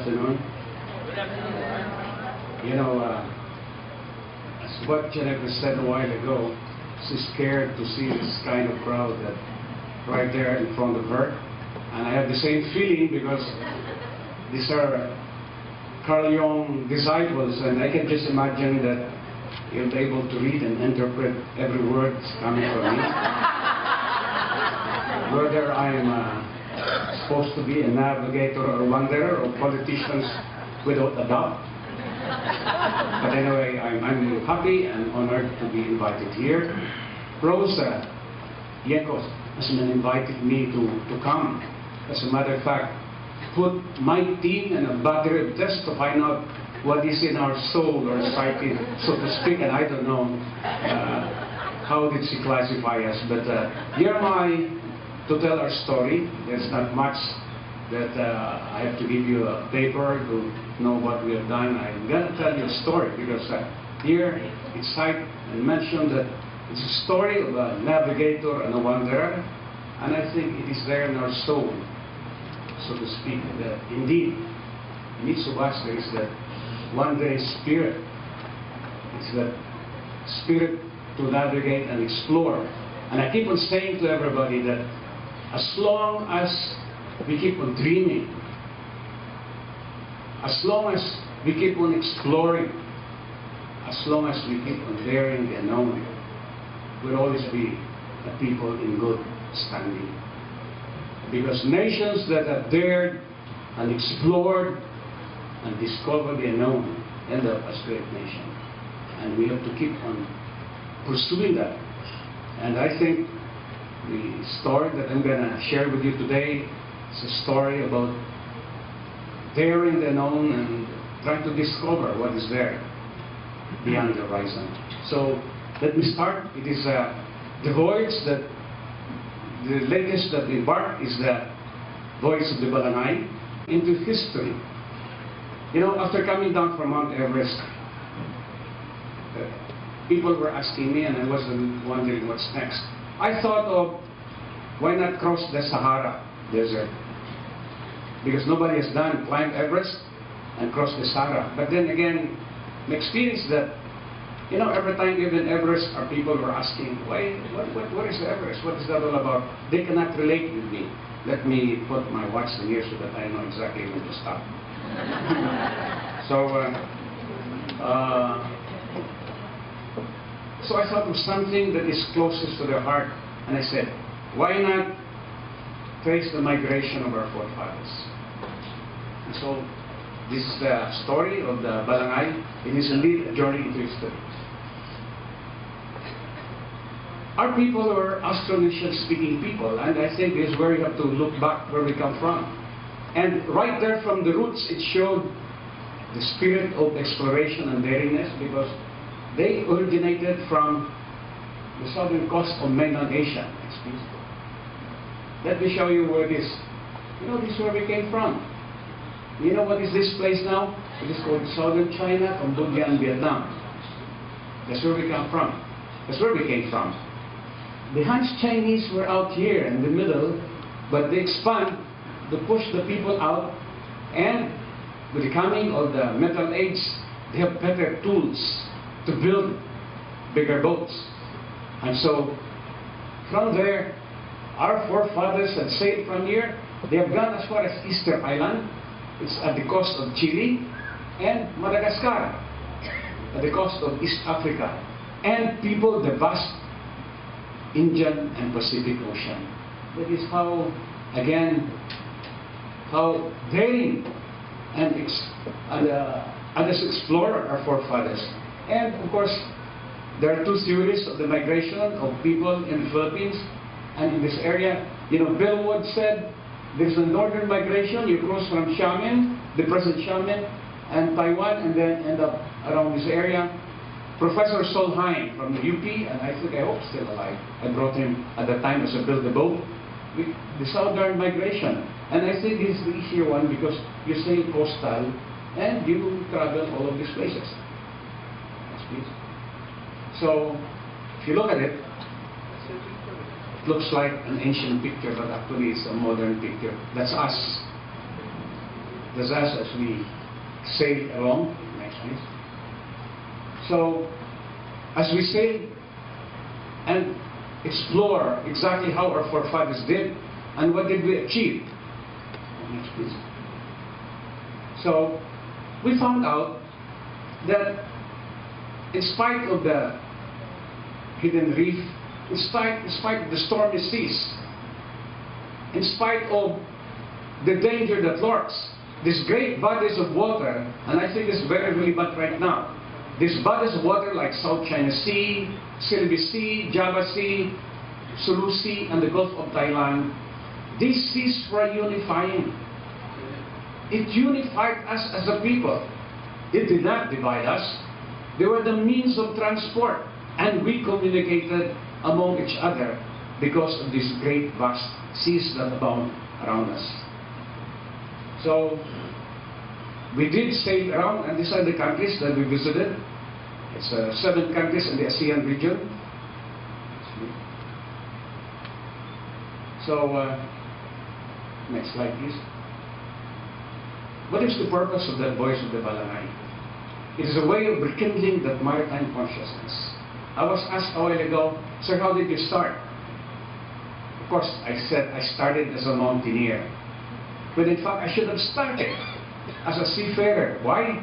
afternoon. You know, as what Jennifer said a while ago, she's scared to see this kind of crowd that right there in front of her. And I have the same feeling because these are Carl Jung disciples, and I can just imagine that you'll be able to read and interpret every word that's coming from me. Whether I'm supposed to be a navigator or wanderer or politicians without a doubt. But anyway, I'm happy and honored to be invited here. Rosa Yekos has invited me to come. As a matter of fact, put my team in a battery of tests to find out what is in our soul or psyche, so to speak, and I don't know how did she classify us. But here am I to tell our story. There's not much that I have to give you a paper to know what we have done. I'm going to tell you a story because here it's cited and mentioned that it's a story of a navigator and a wanderer, and I think it is there in our soul, so to speak, that indeed in each of us there is that wandering spirit. It's that spirit to navigate and explore. And I keep on saying to everybody that as long as we keep on dreaming, as long as we keep on exploring, as long as we keep on daring the unknown, we'll always be a people in good standing. Because nations that have dared and explored and discovered the unknown end up as great nation. And we have to keep on pursuing that. And I think the story that I'm going to share with you today is a story about daring the unknown and trying to discover what is there beyond the horizon. So let me start. It is the voyage that the latest that embarked is the voyage of the Balangay into history. You know, after coming down from Mount Everest, people were asking me, and I was wondering what's next. I thought of, why not cross the Sahara Desert? Because nobody has climbed Everest and crossed the Sahara. But then again, my experience that, you know, every time even Everest, our people were asking, why, what is Everest? What is that all about? They cannot relate with me. Let me put my watch in here so that I know exactly when to stop. So I thought of something that is closest to their heart, and I said, why not trace the migration of our forefathers? And so this is the story of the Balangay. It is indeed a journey into history. Our people are Austronesian-speaking people, and I think this is where you have to look back where we come from. And right there from the roots, it showed the spirit of exploration and daringness, because they originated from the southern coast of mainland Asia. Let me show you where this. You know, this is where we came from. You know what is this place now? It is called southern China, Cambodia, and Vietnam. That's where we come from. That's where we came from. The Han's Chinese were out here in the middle, but they expand to push the people out, and with the coming of the Metal Age, they have better tools to build bigger boats. And so, from there, our forefathers had sailed from here. They have gone as far as Easter Island. It's at the coast of Chile, and Madagascar, at the coast of East Africa, and people the vast Indian and Pacific Ocean. That is how, again, how daring and as explorer our forefathers. And of course, there are two theories of the migration of people in the Philippines and in this area. You know, Bill Wood said there's a northern migration. You cross from Xiamen, the present Xiamen, and Taiwan, and then end up around this area. Professor Solheim from the UP, and I hope still alive. I brought him at the time as a build a boat. The southern migration. And I think this is the easier one because you stay coastal and you travel all of these places. Yes, please. So, if you look at it, it looks like an ancient picture, but actually it's a modern picture. That's us. does us as we sail along. Next, please. So, as we sail and explore exactly how our forefathers did and what did we achieve. Next, please. So, we found out that in spite of the hidden reef, in spite of the stormy seas, in spite of the danger that lurks, these great bodies of water, and I think it's very relevant right now, these bodies of water like South China Sea, Silvi Sea, Java Sea, Sulu Sea, and the Gulf of Thailand, these seas were unifying. It unified us as a people. It did not divide us. They were the means of transport, and we communicated among each other because of these great vast seas that abound around us. So, we did sail around, and these are the countries that we visited. It's 7 countries in the ASEAN region. So, next slide, please. What is the purpose of the Voice of the Balangay? It is a way of rekindling that maritime consciousness. I was asked a while ago, sir, how did you start? Of course, I said I started as a mountaineer. But in fact, I should have started as a seafarer. Why?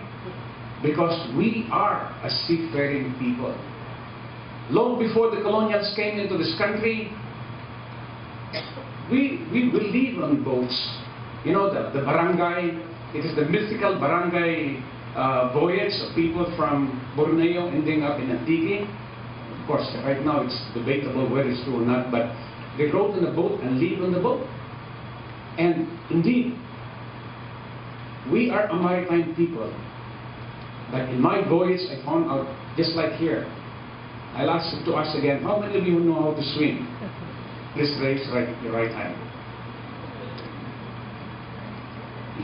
Because we are a seafaring people. Long before the colonials came into this country, we believe on boats. You know, the barangay, it is the mythical barangay voyage of people from Borneo ending up in Antique. Of course, right now it's debatable whether it's true or not, but they rode in a boat and live on the boat. And indeed, we are a maritime people. But in my voyage, I found out, just like here, I'll ask to ask again, how many of you know how to swim? Please raise your right hand.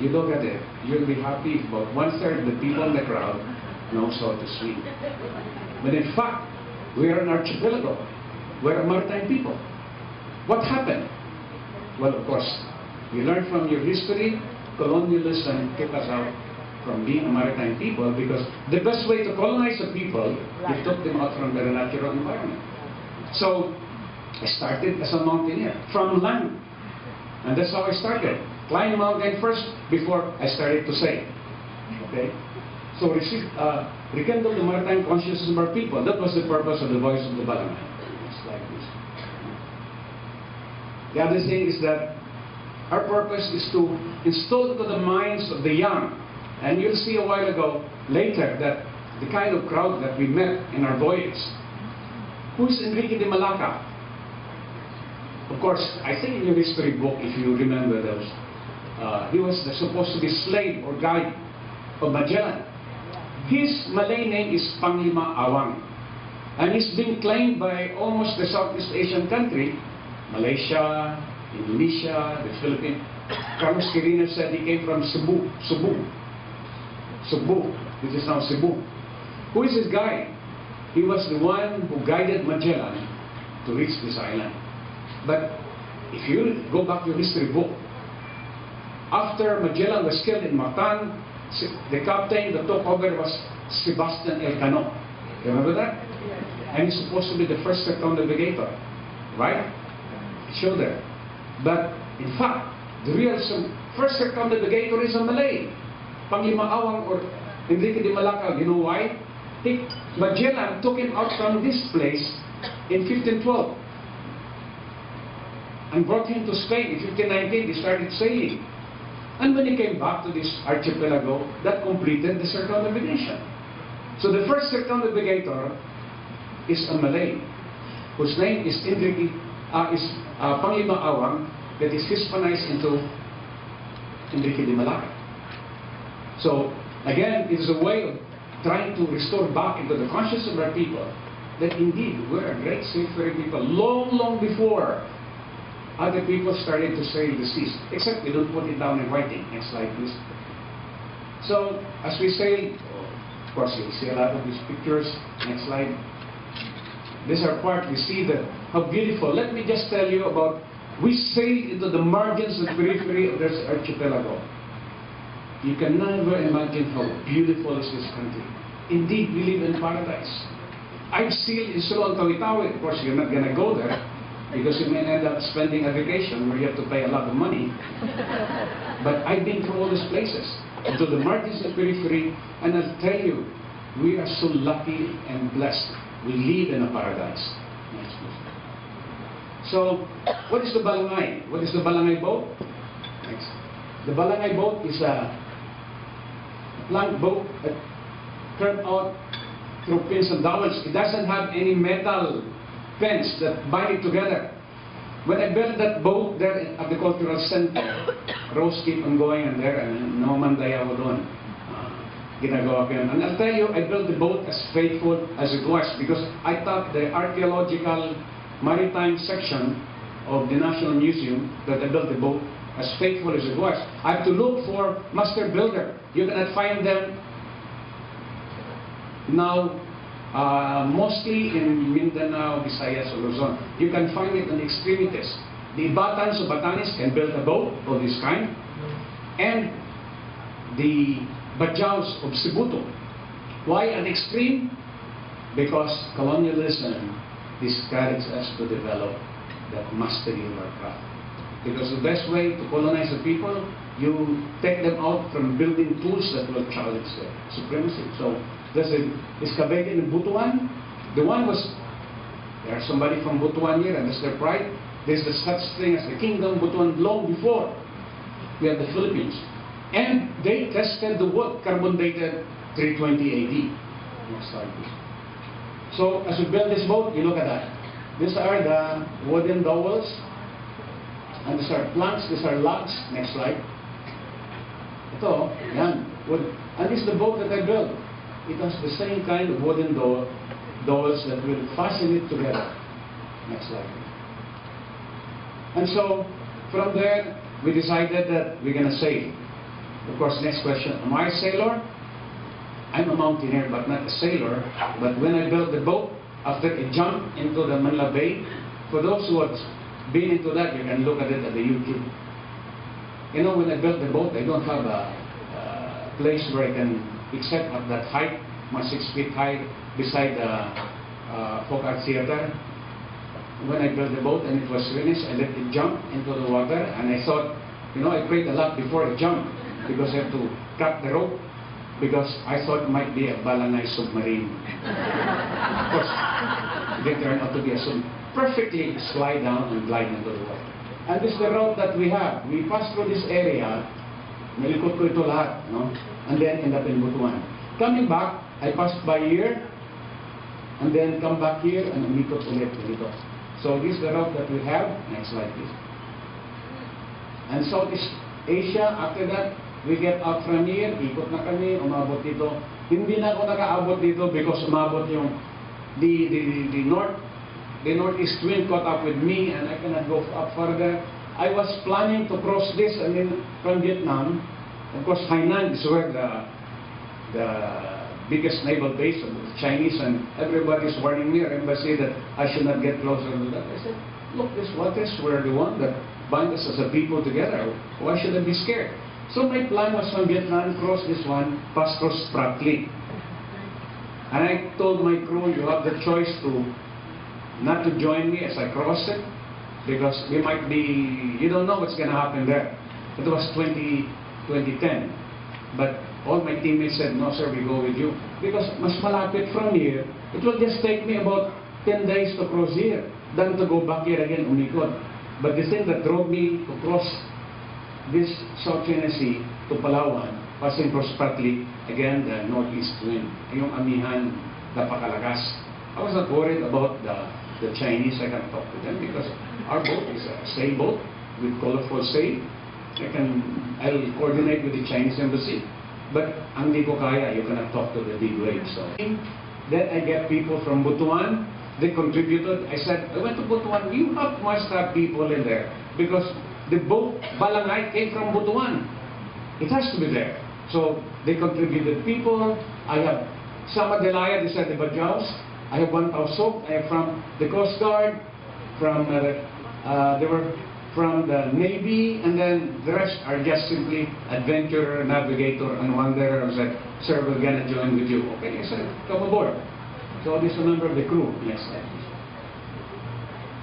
You look at it, you'll be happy if about 1/3 of the people in the crowd knows how to swim. But in fact, we are an archipelago. We're a maritime people. What happened? Well, of course, we learned from your history, colonialism took us out from being a maritime people, because the best way to colonize a people, you took them out from their natural environment. So, I started as a mountaineer, from land. And that's how I started. Climb mountain first before I started to sail. Okay? So, rekindle the maritime consciousness of our people. That was the purpose of the Voice of the Balangay. Next slide, please. The other thing is that our purpose is to install into the minds of the young. And you'll see a while ago, later, that the kind of crowd that we met in our voyage. Who is Enrique de Malacca? Of course, I think in your history book, if you remember those, he was supposed to be slave or guide of Magellan. His Malay name is Panglima Awang. And he's been claimed by almost the Southeast Asian country, Malaysia, Indonesia, the Philippines. Carlos Quirino said he came from Cebu, which is now Cebu. Who is this guy? He was the one who guided Magellan to reach this island. But if you go back to your history book, after Magellan was killed in Mactan, the captain that took over was Sebastian Elcano. Remember that? And he's supposed to be the first circumnavigator, right? It showed there. But in fact, the real first circumnavigator is a Malay, Panglima Awang or Enrique de Malacca. You know why? Magellan took him out from this place in 1512 and brought him to Spain. In 1519, they started sailing. And when he came back to this archipelago, that completed the circumnavigation. So the first circumnavigator is a Malay, whose name is Panglima Awang, that is Hispanized into Enrique de Malacca. So again, it is a way of trying to restore back into the consciousness of our people that indeed we're a great seafaring people, long before other people started to sail the seas. Except we don't put it down in writing. Next slide, please. So, as we sail, of course, you'll see a lot of these pictures. Next slide. This is our part. We see how beautiful. Let me just tell you about, we sailed into the margins and periphery of this archipelago. You can never imagine how beautiful is this country. Indeed, we live in paradise. I've seen in Siloam, Tawi-Tawi. Of course, you're not going to go there because you may end up spending a vacation where you have to pay a lot of money. But I've been through all these places, to the margins and periphery, and I'll tell you, we are so lucky and blessed. We live in a paradise. Next, please. So, what is the balangay? What is the balangay boat? Next. The balangay boat is a plank boat that turned out through pins and dowels. It doesn't have any metal pins that bind it together. When I built that boat there at the Cultural Center, Rose keep on going and there, and no man dayaw doon. Ginagawa ko yun. And I'll tell you, I built the boat as faithful as it was because I thought the archaeological maritime section of the National Museum that I built the boat as faithful as it was. I have to look for master builder. You cannot find them now mostly in Mindanao, Visayas, or Luzon. You can find it in the extremities. The Batans of Batanes can build a boat of this kind, and the Bajaus of Cebuto. Why an extreme? Because colonialism discouraged us to develop that mastery of our craft. Because the best way to colonize the people, you take them out from building tools that will challenge their supremacy. So there's an excavated in Butuan. The one was, there's somebody from Butuan here, and that's their pride. There's such thing as the Kingdom Butuan long before we had the Philippines. And they tested the wood, carbon dated 320 AD. Next slide, please. So as we build this boat, you look at that. These are the wooden dowels, and these are planks, these are logs. Next slide. Ito, yan, wood. And this is the boat that I built. It has the same kind of wooden dowels that will fasten it together. Next slide. And so, from there, we decided that we're going to sail. Of course, next question, am I a sailor? I'm a mountaineer, but not a sailor. But when I built the boat, after it jumped into the Manila Bay, for those who have been into that, you can look at it at the YouTube. You know, when I built the boat, I don't have a place where I can, except at that height, 6 feet high, beside the Folk Art Theater. When I built the boat and it was finished, I let it jump into the water, and I thought, you know, I prayed a lot before it jumped, because I have to cut the rope, because I thought it might be a balangay submarine. Of course, they turned out to be a submarine. Perfectly slide down and glide into the water. And this is the route that we have. We pass through this area, nalikot ko ito lahat, no? And then end up in Butuan. Coming back, I passed by here, and then come back here, and umikot ulit dito. So this is the route that we have. Next slide, please. And Southeast Asia, after that, we get out from here, ikot na kami, umabot dito. Hindi na ako nakaabot dito because umabot yung the northeast wind caught up with me, and I cannot go up further. I was planning to cross this, and then from Vietnam, of course, Hainan is where the biggest naval base of the Chinese, and everybody is warning me, our embassy, that I should not get closer to that. I said, look, these waters were the one that bind us as a people together. Why should I be scared? So my plan was from Vietnam, cross this one, pass through Spratly. And I told my crew, you have the choice to not to join me as I cross it, because we might be, you don't know what's going to happen there. It was 2010. But all my teammates said, no sir, we go with you. Because mas malapit from here, it will just take me about 10 days to cross here, than to go back here again, umikot. But the thing that drove me to cross this South China Sea to Palawan, passing through Spratly, again, the northeast wind, yung amihan, napakalakas. I was not worried about the Chinese. I can talk to them because our boat is a sailboat with colorful sail. I'll coordinate with the Chinese embassy. But ang di ko kaya, you cannot talk to the big waves. So then I get people from Butuan. They contributed. I said, I went to Butuan. You must have people in there because the boat Balangay came from Butuan. It has to be there. So they contributed people. I have Sama Delaya, these are the Bajaus. I have 1,000. I have from the Coast Guard, from there were from the Navy, and then the rest are just simply adventurer, navigator, and wanderer. I said, sir, we're gonna join with you. Okay, I said, come aboard. So this is a member of the crew. Yes, sir.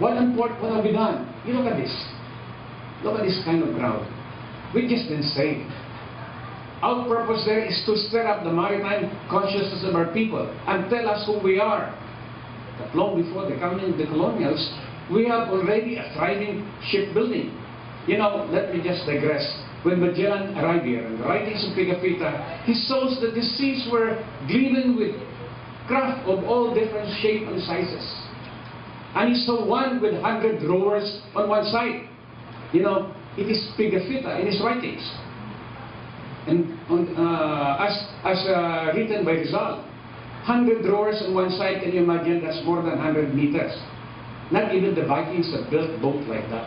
What have we done? You look at this. Look at this kind of crowd. We just didn't say. Our purpose there is to stir up the maritime consciousness of our people and tell us who we are. But long before the coming of the colonials, we have already a thriving shipbuilding. You know, let me just digress. When Magellan arrived here, in the writings of Pigafetta, he saw that the seas were gleaming with craft of all different shapes and sizes. And he saw one with 100 rowers on one side. You know, it is Pigafetta in his writings. And as written by Rizal, 100 rowers on one side, can you imagine? That's more than 100 meters. Not even the Vikings have built boats like that.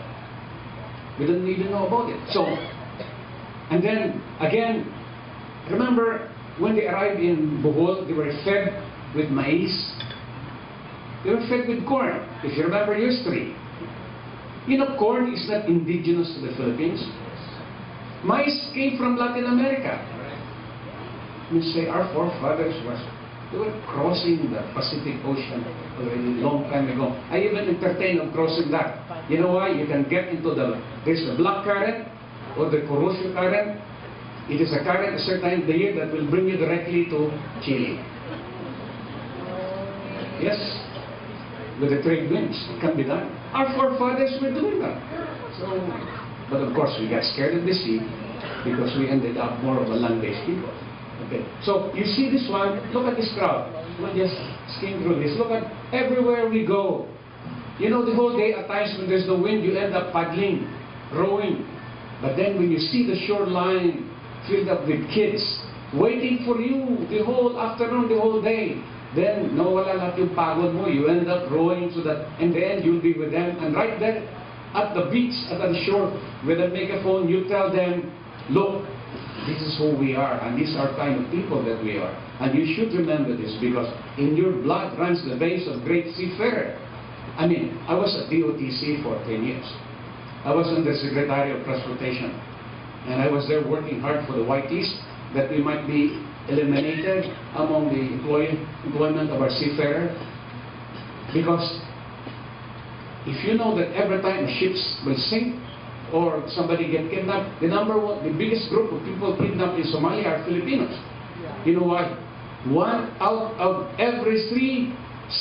We didn't even know about it. So, and then again, remember when they arrived in Bohol, they were fed with maize. They were fed with corn, if you remember history. You know, corn is not indigenous to the Philippines. Maize came from Latin America. You say our forefathers they were crossing the Pacific Ocean already a long time ago. I even entertained of crossing that. You know why? You can get into there's a black current or the Kuroshio current. It is a current a certain time of the year that will bring you directly to Chile. Yes, with the trade winds, it can be done. Our forefathers were doing that. So, but of course, we got scared of the sea because we ended up more of a land-based people. Okay, so you see this one. Look at this crowd. We'll just skim through this. Look at everywhere we go. You know, the whole day at times when there's no wind, you end up paddling, rowing. But then when you see the shoreline filled up with kids waiting for you the whole afternoon, the whole day, then nawala lahat yung pagod mo. You end up rowing so that in the end you'll be with them. And right there at the beach, at the shore, with a megaphone, you tell them, look, this is who we are, and these are kind of people that we are. And you should remember this, because in your blood runs the veins of great seafarer. I mean, I was at DOTC for 10 years. I was under Secretary of Transportation. And I was there working hard for the Whiteys, that we might be eliminated among the employment of our seafarer. Because if you know that every time ships will sink, or somebody get kidnapped, the biggest group of people kidnapped in Somalia are Filipinos. Yeah. You know why? 1 out of every 3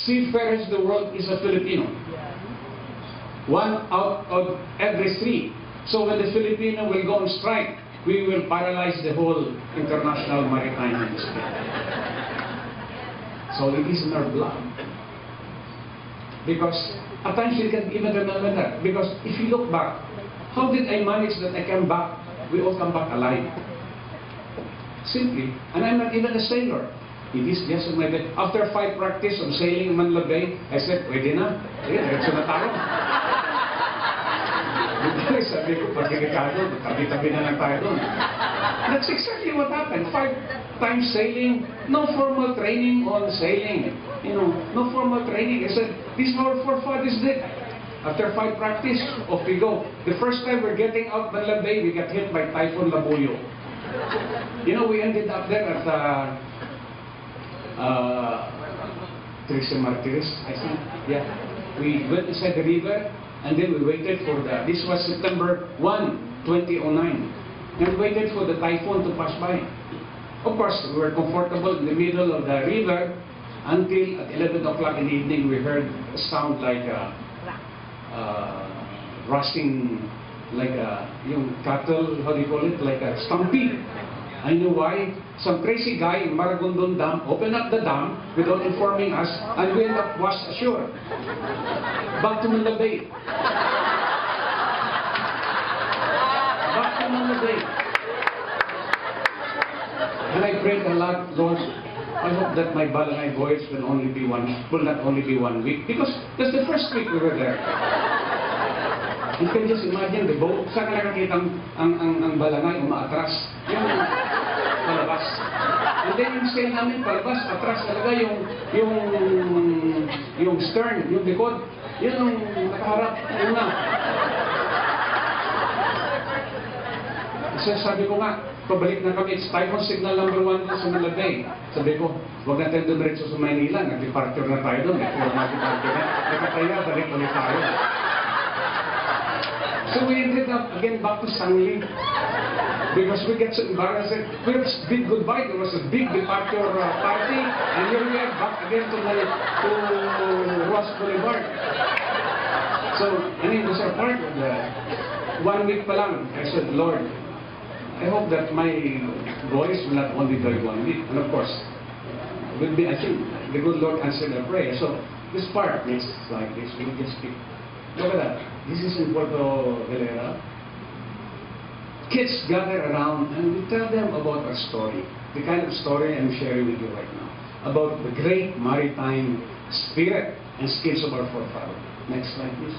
seafarers in the world is a Filipino. Yeah. 1 out of every 3. So when the Filipino will go on strike, we will paralyze the whole international maritime industry. So it is in our blood. Because at times you can even remember that. Because if you look back, how did I manage that I came back? We all come back alive. Simply. And I'm not even a sailor. It is just in my bed. After 5 practice of sailing in Manila Bay, I said, pwede na. Diretso na tayo. Sabi ko, pagkikado, tabi-tabi na lang tayo doon. That's exactly what happened. 5 times sailing, no formal training on sailing. You know, no formal training. I said, this is our forefathers did. After 5 practice, off we go. The first time we're getting out Manila Bay, we got hit by Typhoon Labuyo. You know, we ended up there at Teresa Martires, I think. Yeah. We went inside the river, and then we waited for this was September 1, 2009. And we waited for the typhoon to pass by. Of course, we were comfortable in the middle of the river until at 11 o'clock in the evening we heard a sound like rushing, like yung cattle, how do you call it, like a stampede. I know why. Some crazy guy in Maragondon Dam opened up the dam without informing us, and we ended up washed ashore. Back to Manila Bay. Back to Manila Bay. And I prayed a lot, Lord, I hope that my Balangay voyage will not only be 1 week, because that's the first week we were there. You can just imagine the boat. Saan ka nakakita ang Balangay umaatras? Yung palabas. And then yung sail namin palabas, atras talaga yung stern, yung likod. Yun yung nakaharap. Yun na. So sabi ko nga, pabalik na kami, it's Typhoon Signal number 1 sa Manila Bay. Sabi ko, huwag natin dumiretso sa Maynila, nag-departure na tayo doon, huwag nag-departure na, nakataya, balik ulit tayo. So we ended up again back to Sangli. Because we get so embarrassed. We had a big goodbye. There was a big departure party, and here we are back again to Ross Boulevard. So, and it was our part of the 1 week pa lang. I said, Lord, I hope that my boys will not only drive 1 week. And of course, will be, I think, the good Lord answered our prayer. So, this part makes it like this. We can speak. Look at that. This is in Puerto Galera. Kids gather around and we tell them about our story. The kind of story I'm sharing with you right now. About the great maritime spirit and skills of our forefathers. Next slide, please.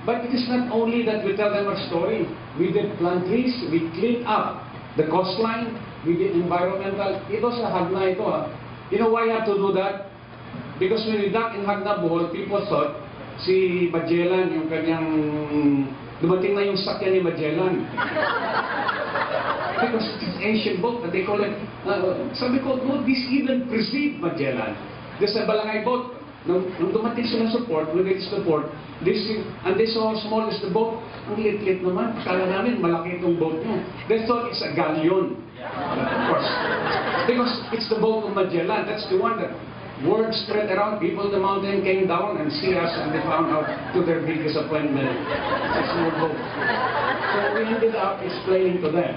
But it is not only that we tell them our story. We did plant trees, we cleaned up the coastline, we did environmental. Ito sa Hagna ito. You know why I have to do that? Because when we dock in Hagna, Bohol, people thought si Magellan, yung kanyang dumating na yung sakyan ni Magellan. Because it's ancient boat, they call it, sabi ko, no, this even precede Magellan. There's a Balangay boat. Nung dumating sila sa port, when they reached the port, and they saw how small is the boat. Ang lit-lit naman. Kala namin, malaki itong boat niya. They thought it's a galleon. Of course. Because it's the boat of Magellan. That's the one that word spread around. People on the mountain came down and see us, and they found out to their big disappointment. It's a small boat. So we ended up explaining to them.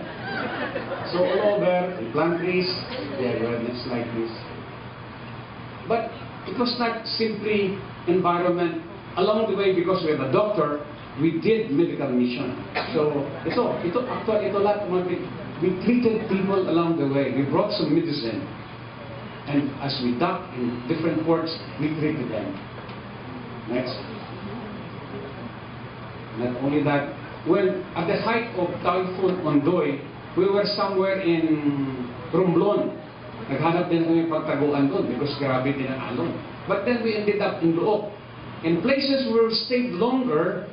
So all over, we plant trees. Yeah, next slide, please. But it was not simply environment. Along the way, because we have a doctor, we did medical mission. So, ito lahat, we treated people along the way. We brought some medicine. And as we docked in different ports, we treated them. Next. Not only that, when at the height of Typhoon Ondoy, we were somewhere in Romblon. Naghanap din kami pagtaguan doon because grabe din ang alon. But then we ended up in Luok. In places where we stayed longer,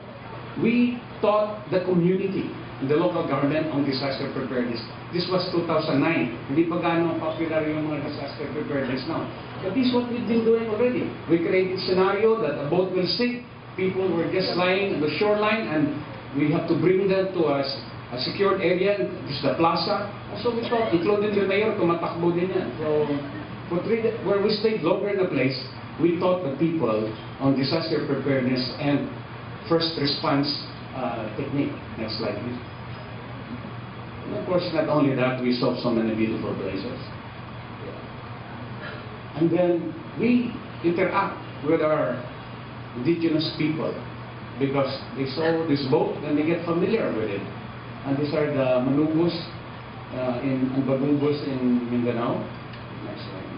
we taught the community, the local government on disaster preparedness. This was 2009. Hindi pa gano'ng popular yung mga disaster preparedness now. But this is what we've been doing already. We created a scenario that a boat will sink. People were just lying on the shoreline and we have to bring them to a secured area. This is the plaza. So we thought, including the mayor, tumatakbo din yan. So, where we stayed longer in the place, we taught the people on disaster preparedness and first response technique. Next slide, please. And of course, not only that, we saw so many beautiful places. And then we interact with our indigenous people because they saw this boat and they get familiar with it. And these are the Manubos and Bagumbos in Mindanao. Next slide.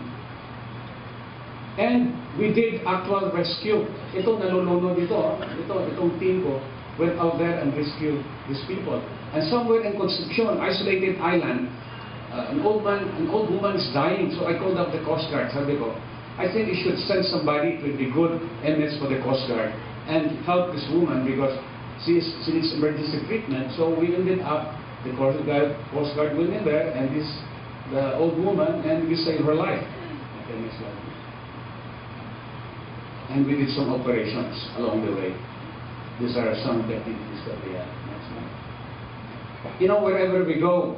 And we did actual rescue. Ito, nalulunod dito. Itong team ko went out there and rescued these people. And somewhere in Concepcion, isolated island, an old woman is dying. So I called up the Coast Guard. Sabi ko, I think you should send somebody to be good MS for the Coast Guard and help this woman because she needs emergency treatment. So we ended up, the Coast Guard went in there and the old woman, and we saved her life. Okay, next slide. And we did some operations along the way. These are some techniques that we have. Next slide. You know, wherever we go,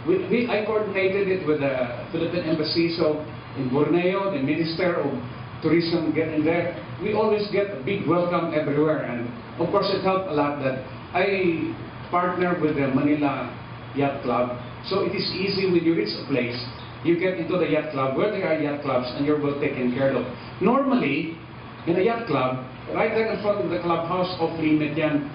I coordinated it with the Philippine Embassy. So in Borneo, the Minister of Tourism getting there, we always get a big welcome everywhere. And of course, it helped a lot that I partner with the Manila Yacht Club. So it is easy when you reach a place, you get into the yacht club where there are yacht clubs and you're well taken care of. Normally, in a yacht club, right there in front of the clubhouse of limit yan.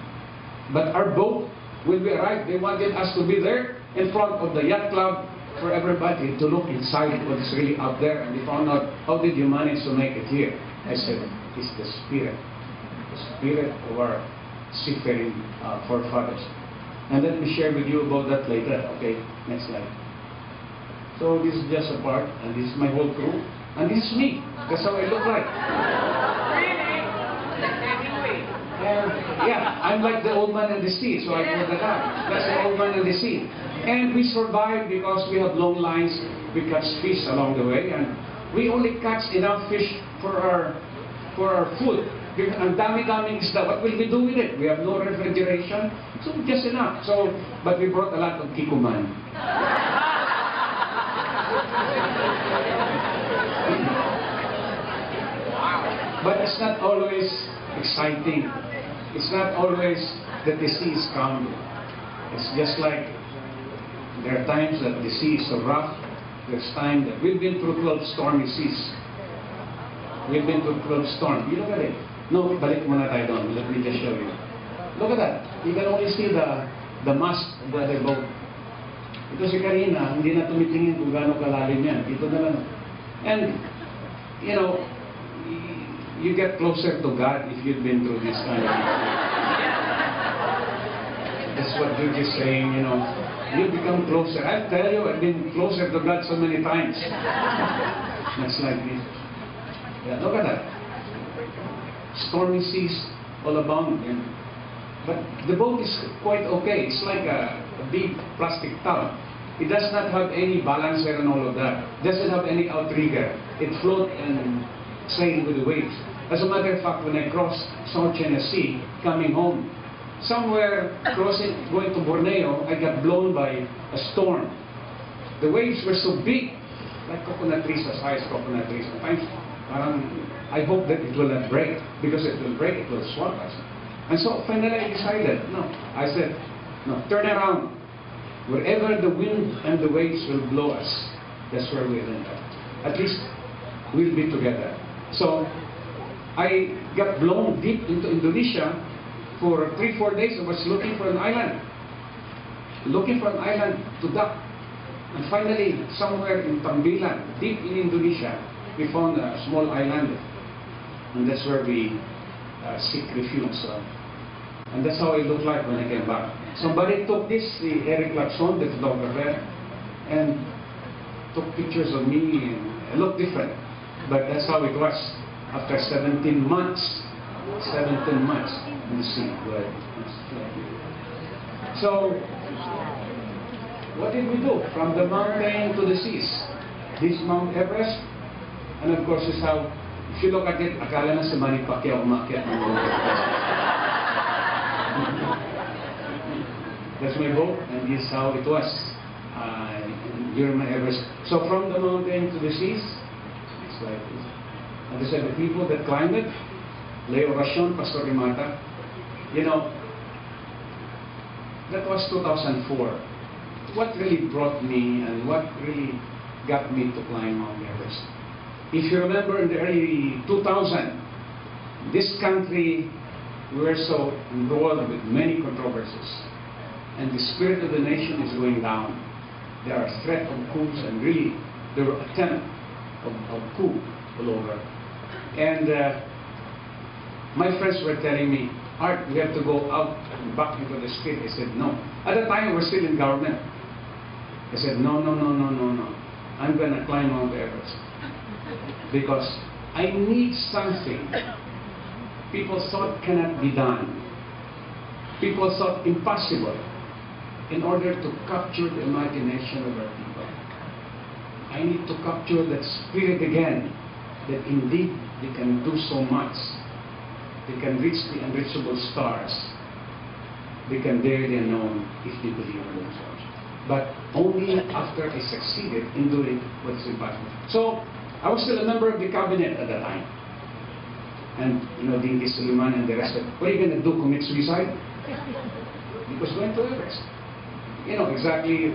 But our boat, when we arrived, they wanted us to be there in front of the yacht club for everybody to look inside what's really out there. And they found out, how did you manage to make it here? I said, it's the spirit of our seafaring forefathers. And let me share with you about that later. Okay, next slide. So this is just a part, and this is my whole crew, and this is me. That's how I look like. Really? And Yeah, I'm like the old man and the sea, so I call that out. That's the old man and the sea. And we survive because we have long lines, we catch fish along the way, and we only catch enough fish for our food. Ang dami-daming isda, what will we do with it? We have no refrigeration, so just enough. So, but we brought a lot of kikuman. But it's not always exciting. It's not always that the sea is calm. It's just like there are times that the sea is so rough. There's time that we've been through 12 stormy seas. We've been through 12 storms. You look at it. No, balik muna tayo doon. Let me just show you. Look at that. You can only see the mast of the other boat. Ito si Karina, hindi na tumitingin kung gaano kalalim yan. Ito na lang. And, you know, you get closer to God if you've been through this kind of thing. That's what Jude is saying, you know. You become closer. I tell you, I've been closer to God so many times. That's like this. Yeah, look at that. Stormy seas all abound. But the boat is quite okay. It's like a big plastic tub. It does not have any balancer and all of that. It doesn't have any outrigger. It floats and sails with the waves. As a matter of fact, when I crossed South China Sea, coming home, somewhere going to Borneo, I got blown by a storm. The waves were so big, like coconut trees, as high as coconut trees. Sometimes, I hope that it will not break, because if it will break, it will swamp us. And so finally I decided, no. I said, no, turn around. Wherever the wind and the waves will blow us, that's where we'll end up. At least we'll be together. So I got blown deep into Indonesia. For 3-4 days, I was looking for an island. Looking for an island to dock. And finally, somewhere in Tambilan, deep in Indonesia, we found a small island. And that's where we seek refuge. And that's how it looked like when I came back. Somebody took this, the Eric Lacson, the photographer, and took pictures of me, and I looked different. But that's how it was. After 17 months in the sea. Right? So, what did we do? From the mountain to the seas. This Mount Everest, and of course, is how, if you look at it, akala na si Manny Pacquiao umakyat ng Mount Everest. That's my boat, and this is how it was during my Everest. So from the mountain to the seas, it's like this. And these are the people that climbed it. Leo Racion, Pastor Rimata. You know, that was 2004. What really brought me and what really got me to climb Mount Everest? If you remember in the early 2000, this country, we were so embroiled with many controversies. And the spirit of the nation is going down. There are threats of coups, and really there were attempts of coup all over. And my friends were telling me, Art, we have to go out and back into the street. I said, no. At the time, we're still in government. I said, no. I'm going to climb Mount Everest. Because I need something people thought cannot be done. People thought impossible, in order to capture the imagination of our people. I need to capture that spirit again, that indeed they can do so much. They can reach the unreachable stars. They can dare the unknown if they believe in themselves. But only after I succeeded in doing what is impossible. So, I was still a member of the cabinet at that time. And, you know, Dinky Suliman and the rest of, what are you going to do, commit suicide? It was going to Everest. You know, exactly,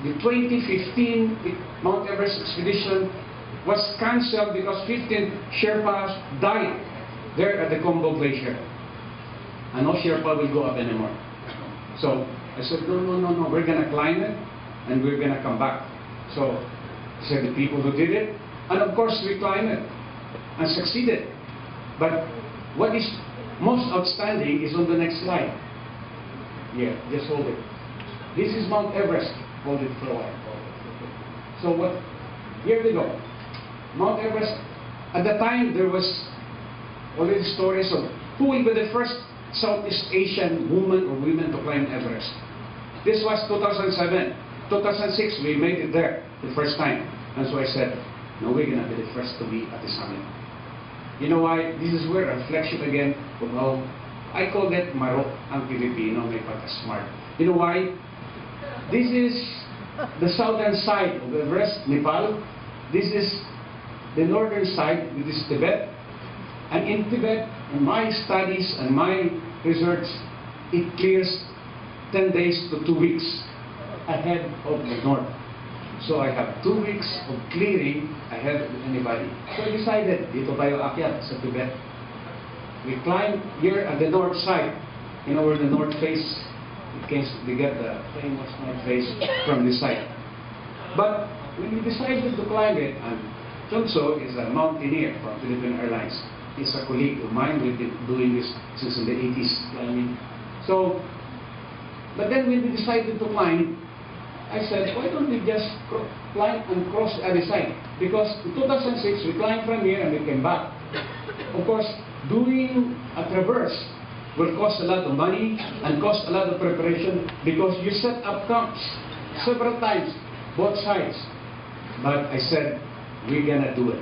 the 2015 Mount Everest expedition was cancelled because 15 Sherpas died there at the Congo Glacier. And no Sherpa will go up anymore. So I said, no, we're going to climb it and we're going to come back. So I said, the people who did it, and of course we climbed it and succeeded. But what is most outstanding is on the next slide. Yeah, just hold it. This is Mount Everest. Hold it for a while. So what? Here we go. Mount Everest. At the time, there was already stories of who will be the first Southeast Asian woman or women to climb Everest. This was 2007. 2006, we made it there the first time. And so I said, no, we're going to be the first to be at the summit. You know why? This is where reflection again of how I call that marok ang Pilipino, may pagka-smart. You know why? This is the southern side of Everest, Nepal. This is the northern side, which is Tibet. And in Tibet, in my studies and my research, it clears 10 days to 2 weeks ahead of the north. So I have 2 weeks of clearing ahead of anybody. So I decided, dito tayo akyat sa Tibet. We climb here at the north side, you know where the north face, we get the famous north face from this side. But when we decided to climb it, and Chonso is a mountaineer from Philippine Airlines. He's a colleague of mine. We've been doing this since in the 80s climbing. So, but then when we decided to climb, I said, why don't we just climb and cross the other side? Because in 2006, we climbed from here and we came back. Of course, doing a traverse will cost a lot of money and cost a lot of preparation because you set up camps several times, both sides. But I said, we're gonna do it.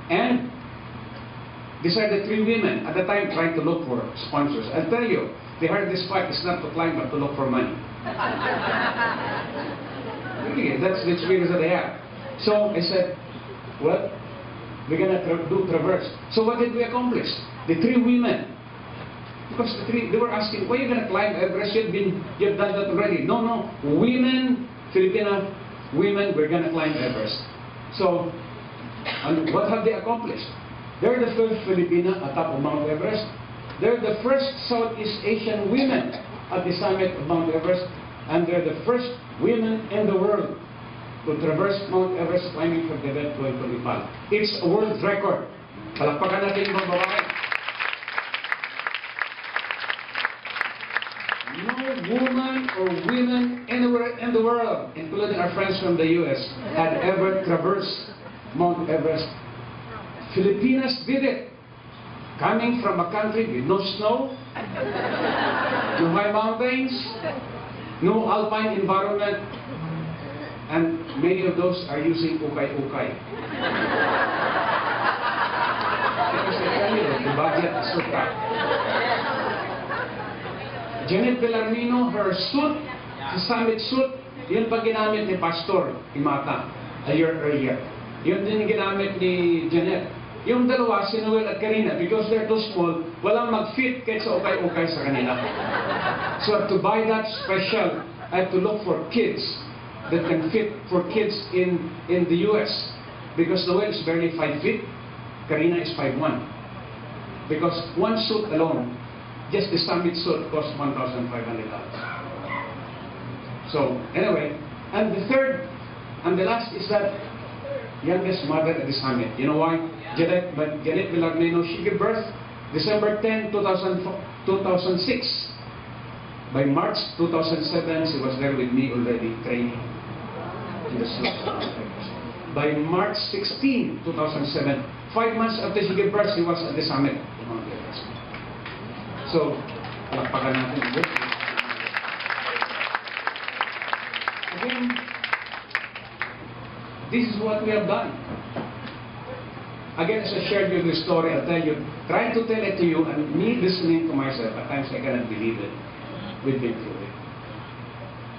And these are the 3 women at the time trying to look for sponsors. I'll tell you, the hardest part is not to climb but to look for money. Really, that's the experience that I have. So I said, well, we're going to do traverse. So what did we accomplish? The 3 women. Because they were asking, why are you going to climb Everest? You've done that already. No, women, Filipina women, we're going to climb Everest. So, and what have they accomplished? They're the first Filipina atop of Mount Everest. They're the first Southeast Asian women at the summit of Mount Everest. And they're the first women in the world to traverse Mount Everest climbing from Tibet going to Nepal. It's a world record. Palakpakan natin mga babae. No woman or women anywhere in the world, including our friends from the US, had ever traversed Mount Everest. Filipinas did it. Coming from a country with no snow, no high mountains, no alpine environment, and many of those are using ukay-ukay. Because I tell you, the budget is so tight. Janet Bellarmino, her suit, the summit suit, yun pa ginamit ni Pastor Imata a year earlier. Yun din ginamit ni Janet. Yung dalawa, si Noel at Karina, because they're too small, walang mag-fit kahit sa ukay-ukay sa kanila. So to buy that special, I have to look for kids that can fit for kids in the US. Because Noel is barely 5 feet, Karina is 5'1". Because one suit alone, just the summit suit, costs $1,500. So anyway, and the third, and the last is that youngest mother at the summit. You know why? Janet Bellarmino, she gave birth December 10, 2006. By March 2007, she was there with me already training. By March 16, 2007, 5 months after she gave birth, she was at the summit. So, palakpakan natin. Again, this is what we have done. Again, as I shared with you the story, I'll tell you, try to tell it to you, and me listening to myself, at times I cannot believe it. We've been through it.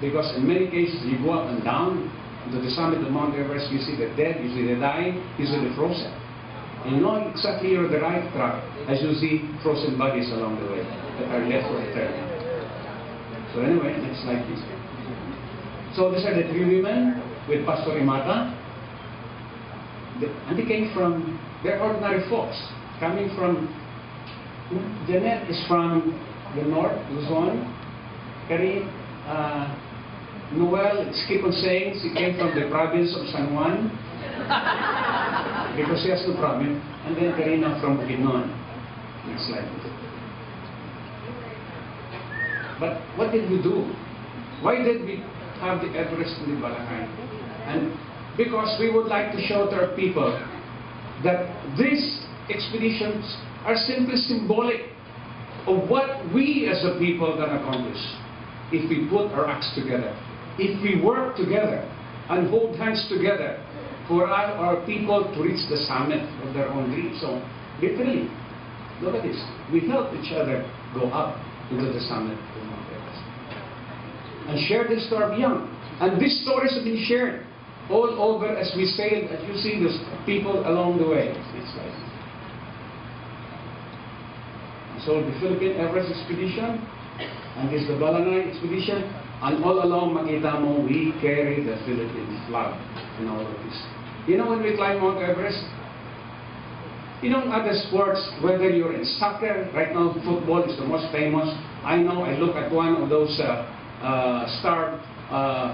Because in many cases, you go up and down to the summit of Mount Everest, you see the dead, you see the dying, you see the frozen. And you know exactly you're on the right track as you see frozen bodies along the way that are left for eternity. So anyway, next slide please. So these are the 3 women with Pastor Imata. And they came from, they're ordinary folks, coming from, Janet is from the north, Luzon. Karin, Noel, keep on saying, she came from the province of San Juan, because she has no province. And then Karina from Bukidnon. Next slide. But what did we do? Why did we have the Everest in the Balakay? And because we would like to show to our people that these expeditions are simply symbolic of what we as a people can accomplish if we put our acts together, if we work together and hold hands together for our people to reach the summit of their own dreams. So, literally, look at this. We help each other go up into the summit of Mount Everest. And share this to our young. And these stories have been shared all over as we sail, as you see those people along the way. It's like, so the Philippine Everest Expedition, and this the Balanay Expedition, and all along makita mo, we carry the Philippine flag in all of this. You know, when we climb Mount Everest, you know, other sports, whether you're in soccer, right now football is the most famous. I know, I look at one of those star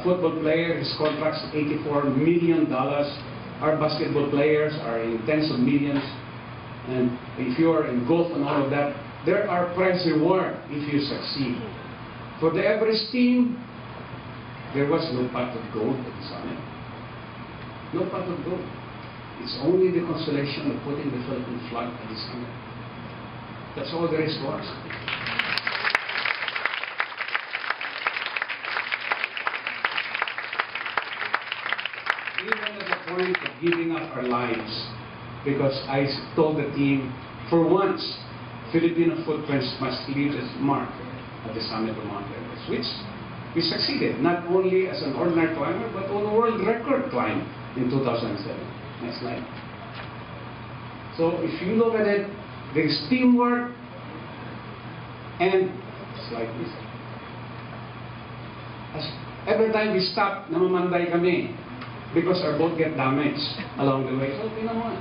football players, his contract's $84 million. Our basketball players are in tens of millions. And if you're in golf and all of that, there are prize reward if you succeed. For the Everest team, there was no pot of gold at the summit. No pot of gold. It's only the consolation of putting the Philippine flag at the summit. That's all there is to us. Even at the point of giving up our lives, because I told the team, for once, Filipino footprints must leave its mark at the summit of Mount Everest, which we succeeded, not only as an ordinary climber, but on a world record climb in 2007. Next slide. So if you look at it, there's teamwork, and it's like this. As every time we stop, namamanday kami, because our boat get damaged along the way. So, you know what?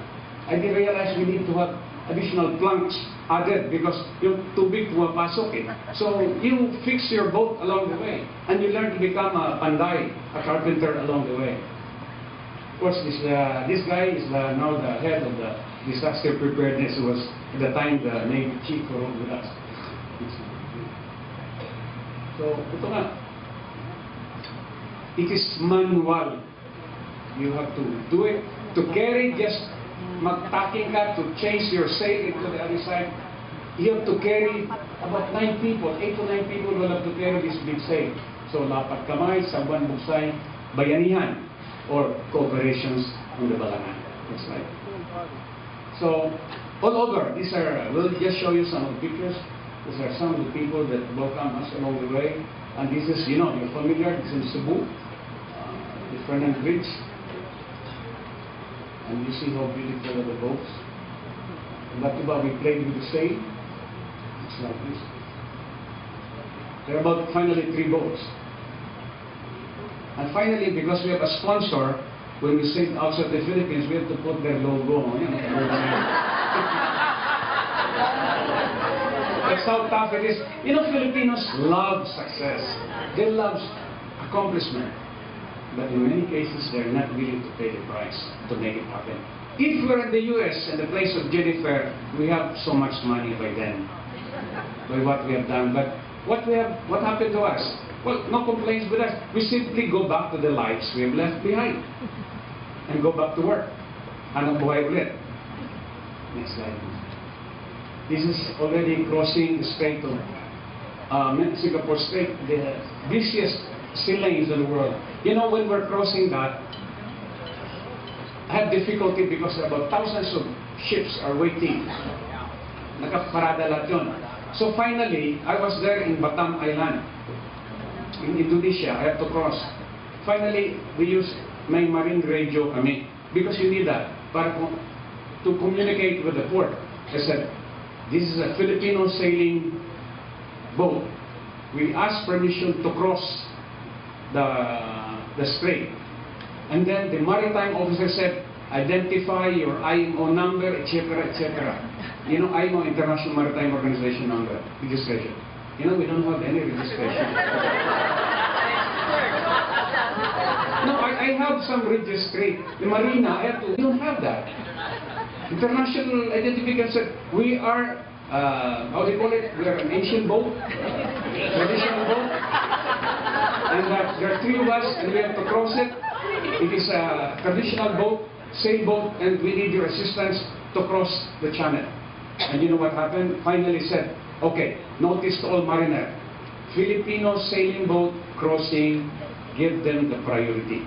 I did realize we need to have additional planks added because yung tubig pumapasok eh. So you fix your boat along the way and you learn to become a panday, a carpenter along the way. Of course, this guy is now the head of the disaster preparedness, who was at the time the Navy chief who rode with us. So ito nga, it is manual. You have to do it. To carry, just magtaking ka, to chase your sail into the other side, you have to carry about 9 people, 8 to 9 people will have to carry this big sail. So, lapat kamay, saban buksay, bayanihan, or cooperations on the Balangan. That's right. So, all over, these are, we'll just show you some of the pictures. These are some of the people that welcome us along the way. And this is, you know, you're familiar, this is Cebu, the Fernand Bridge. And you see how beautiful are the boats. And that about we played with the sail. It's like this. There are about finally 3 boats. And finally, because we have a sponsor, when we sail outside the Philippines, we have to put their logo on. You know, that's how tough it is. You know, Filipinos love success. They love accomplishment. But in many cases, they're not willing to pay the price to make it happen. If we're in the U.S. and the place of Jennifer, we have so much money by then, by what we have done. But what happened to us? Well, no complaints with us. We simply go back to the lives we have left behind and go back to work. Hanap buhay ulit. Next slide. This is already crossing the Strait of Singapore Strait, the busiest sea lanes in the world. You know, when we're crossing that, I have difficulty because about thousands of ships are waiting. Nakaparada lahat yun. So finally, I was there in Batam Island, in Indonesia. I have to cross. Finally, we use my marine radio kami because you need that para to communicate with the port. I said, this is a Filipino sailing boat. We asked permission to cross the strait. And then the maritime officer said, identify your IMO number, etc., etc. You know, IMO, International Maritime Organization number, registration. You know, we don't have any registration. No, I have some registry. The marina, I have to, we don't have that. International identification said, we are, how do you call it? We are an ancient boat, traditional boat. And there are 3 of us, and we have to cross it. It is a traditional boat, sailboat, and we need your assistance to cross the channel. And you know what happened? Finally said, Okay, notice to all mariner. Filipino sailing boat crossing, give them the priority.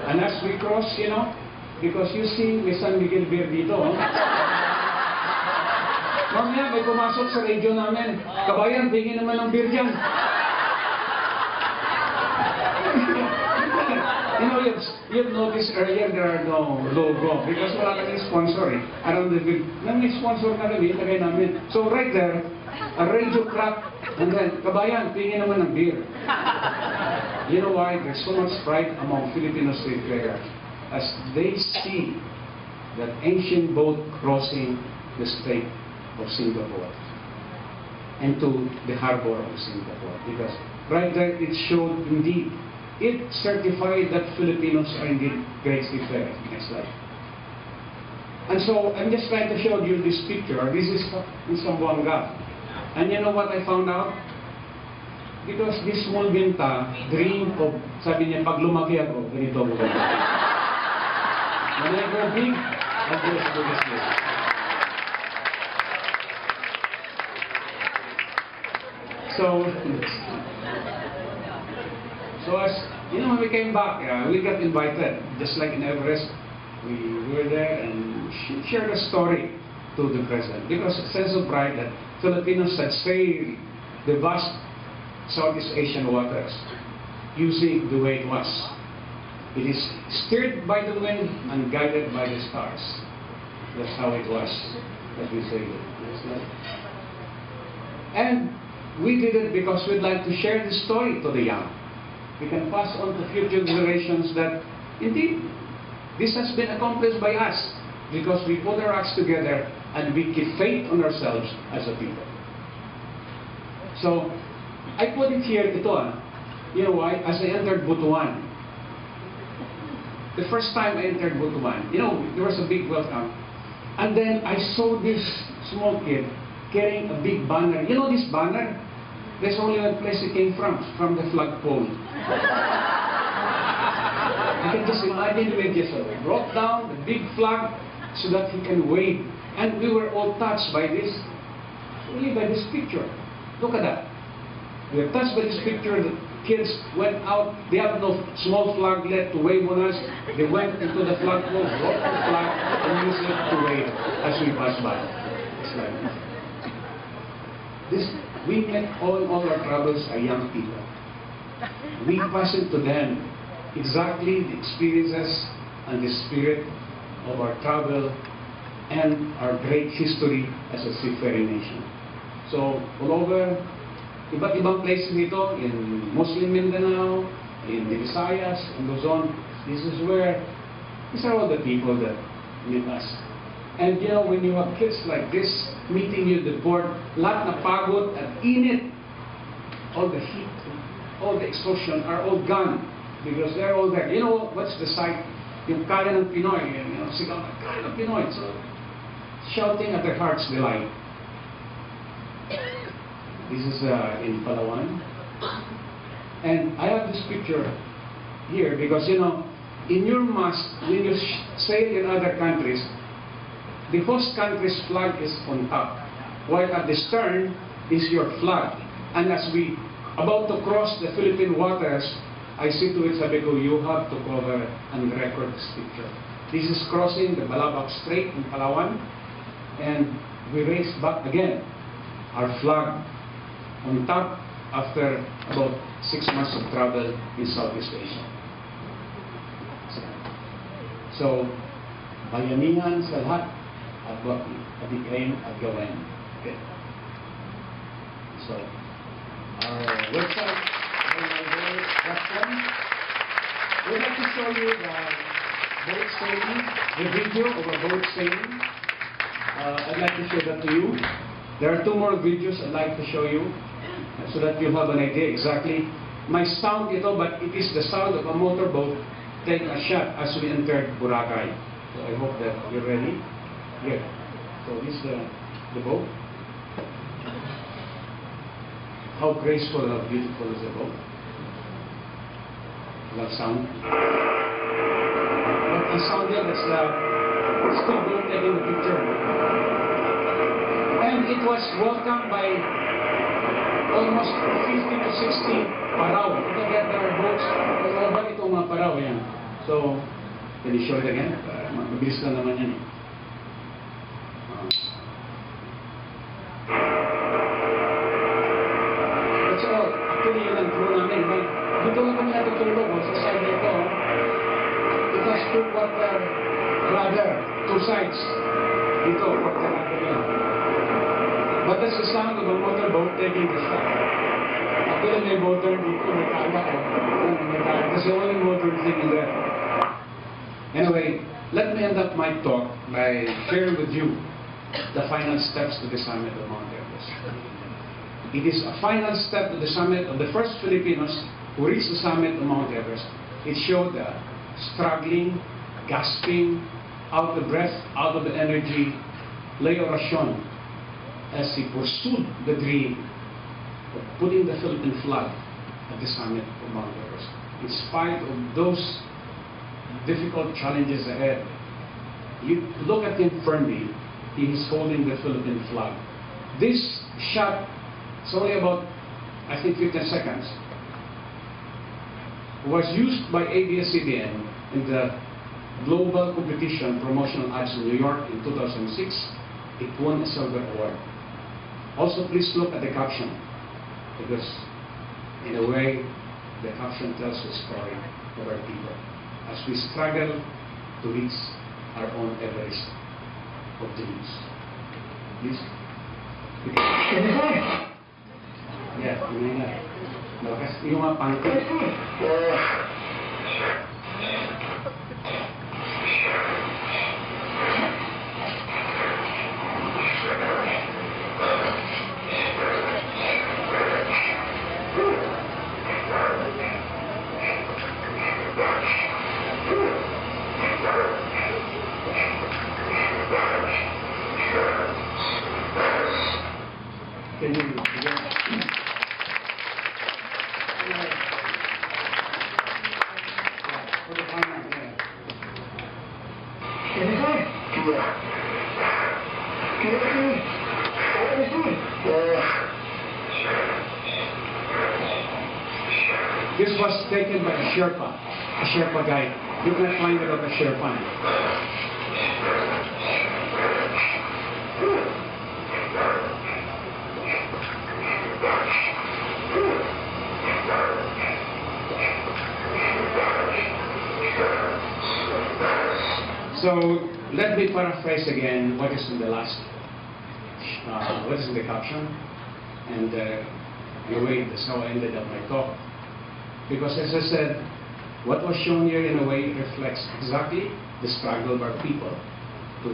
And as we cross, because you see, may San Miguel Beer dito. Mamaya may pumasok sa radio namin. Kabayan, tingin naman ng beer dyan. You've noticed earlier there are no logo because wala kami sponsor eh. Around the beer. May sponsor na kami, ilagay namin. So right there, a radio crack, and then, kabayan, tingin naman ng beer. You know why? There's so much pride among Filipino seafarers as they see that ancient boat crossing the Strait of Singapore into the harbor of Singapore. Because right there it showed indeed, it certified that Filipinos are indeed great seafarers. Next slide. And so I'm just trying to show you this picture. This is in Zamboanga. And you know what I found out? Because this small binta dream of, sabi niya, pag lumaki ako, ganito ako. When I grow big, I'll go to this place. So as, when we came back, we got invited, just like in Everest, we were there and shared a story to the president. Because a sense of pride that Filipinos had sailed the vast Southeast Asian waters using the way it was. It is steered by the wind and guided by the stars. That's how it was, as we say it. And we did it because we'd like to share the story to the young. We can pass on to future generations that, indeed, this has been accomplished by us because we put our acts together and we keep faith on ourselves as a people. So, I put it here, ito You know why? As I entered Butuan, the first time I entered Butuan, there was a big welcome. And then I saw this small kid carrying a big banner. You know this banner? There's only one place it came from the flagpole. You can just imagine the way just brought down the big flag so that he can wave. And we were all touched by this, only by this picture. Look at that. We were touched by this picture. The kids went out. They have no small flaglet to wave on us. They went into the flagpole, brought the flag, and used it to wave as we passed by. It's like this. We met all our travels are young people. We pass it to them exactly the experiences and the spirit of our travel and our great history as a seafaring nation. So, all over, iba't ibang places dito, in Muslim Mindanao, in the Visayas, and Luzon, these are all the people that meet us. And when you have kids like this, meeting you at the port, lahat na pagod at init, all the heat, all the exhaustion are all gone because they're all there. What's the sight? Yung kaya ng Pinoy, sigaw na kaya ng Pinoy. So, shouting at their heart's delight. This is in Palawan. And I have this picture here because, in your mast, when you sail in other countries, the host country's flag is on top, while at the stern is your flag. And as we about to cross the Philippine waters, I say to it, sabi ko, you have to cover and record this picture. This is crossing the Balabac Strait in Palawan, and we race back again, our flag on top after about 6 months of travel in Southeast Asia. So, bayanihan sa lahat at bigkain at gawin. Okay. So, our website, platform, we'd like to show you the boat sailing, the video of a boat sailing. I'd like to show that to you. There are 2 more videos I'd like to show you so that you have an idea exactly. My sound ito, but it is the sound of a motorboat taking a shot as we entered Boracay. So I hope that you're ready. Here. So this is the boat. How graceful and how beautiful is the boat. That sound. But the sound here is the speedboat taking the picture. And it was welcomed by almost 50 to 60 Paraw. Ito get their boats. Ba itong mga Paraw yan? So, can you show it again? Mabilis lang naman yan. That's all. Actually, yun ang crew namin. Dito lang kami natutulog sa side nito. It has two quarter ladder, two sides. Dito, quarter ladder lang. But that's the sound of a motorboat taking the stuff. Actually, may motor dito, may kala ko. That's the only motor thing in there. Anyway, let me end up my talk by sharing with you the final steps to the summit of Mount Everest. It is a final step to the summit of the first Filipinos who reached the summit of Mount Everest. It showed struggling, gasping, out of breath, out of the energy, Leo Racion, as he pursued the dream of putting the Philippine flag at the summit of Mount Everest. In spite of those difficult challenges ahead, you look at him firmly, he is holding the Philippine flag. This shot, it's only about, I think, 15 seconds, was used by ABS-CBN in the Global Competition Promotional Ads in New York in 2006. It won a silver award. Also, please look at the caption, because in a way, the caption tells the story of our people as we struggle to reach our own Everest of dreams. Please. Yeah, yun nga. No, kasi yung mga pangkit. Can you begin? For the final, This was taken by a Sherpa guide. You can find it on the Sherpa. So let me paraphrase again what is in the last, what is in the caption, and in a way that's how I ended up my talk. Because as I said, what was shown here in a way reflects exactly the struggle of our people to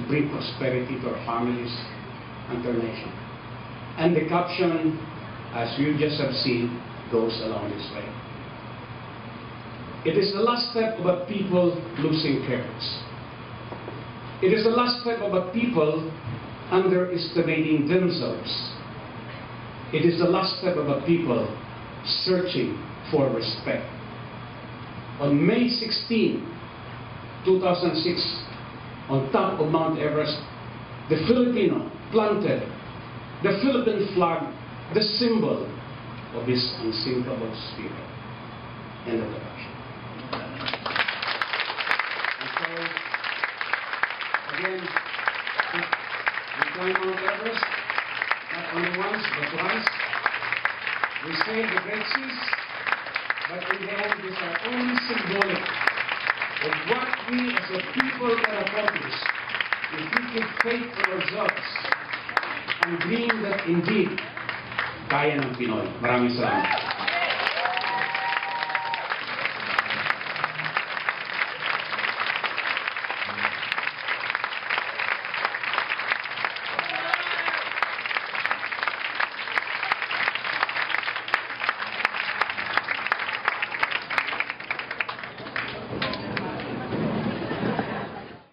bring prosperity to our families and to our nation. And the caption, as you just have seen, goes along this way. It is the last step of a people losing courage. It is the last step of a people underestimating themselves. It is the last step of a people searching for respect. On May 16, 2006, on top of Mount Everest, the Filipino planted the Philippine flag, the symbol of his unsinkable spirit. End of the caption. And so, again, we climb Mount Everest, not only once, but twice. We saved the Great Seas, but in the end, these are only symbolic of what we as a people can accomplish if we keep faith in ourselves and dream that indeed, kaya ng Pinoy. Maraming salamat.